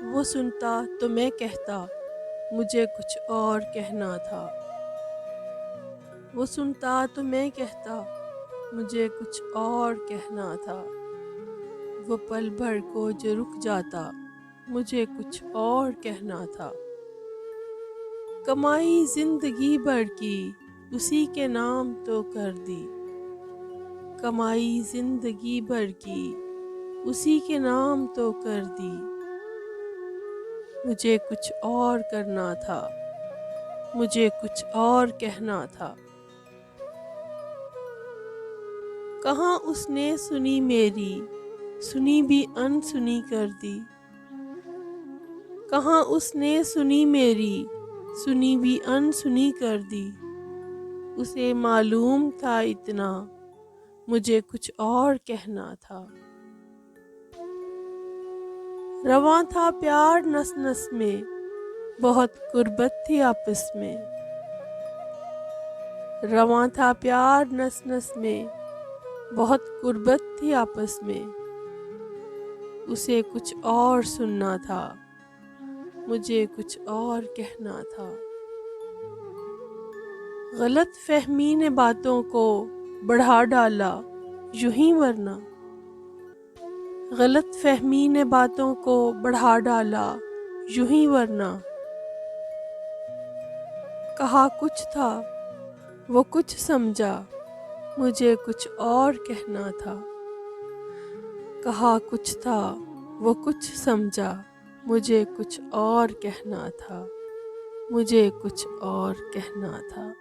وہ سنتا تو میں کہتا مجھے کچھ اور کہنا تھا۔ وہ سنتا تو میں کہتا مجھے کچھ اور کہنا تھا۔ وہ پل بھر کو جو رک جاتا مجھے کچھ اور کہنا تھا۔ کمائی زندگی بھر کی اسی کے نام تو کر دی۔ کمائی زندگی بھر کی اسی کے نام تو کر دی۔ مجھے کچھ اور کرنا تھا، مجھے کچھ اور کہنا تھا۔ کہاں اس نے سنی میری، سنی بھی ان سنی کر دی۔ کہاں اس نے سنی میری، سنی بھی ان سنی کر دی۔ اسے معلوم تھا اتنا، مجھے کچھ اور کہنا تھا۔ رواں تھا پیار نس نس میں، بہت قربت تھی آپس میں۔ رواں تھا پیار نس نس میں، بہت قربت تھی آپس میں۔ اسے کچھ اور سننا تھا، مجھے کچھ اور کہنا تھا۔ غلط فہمی نے باتوں کو بڑھا ڈالا یوں ہی ورنہ۔ غلط فہمی نے باتوں کو بڑھا ڈالا یوں ہی ورنہ۔ کہا کچھ تھا وہ کچھ سمجھا، مجھے کچھ اور کہنا تھا۔ کہا کچھ تھا وہ کچھ سمجھا، مجھے کچھ اور کہنا تھا، مجھے کچھ اور کہنا تھا۔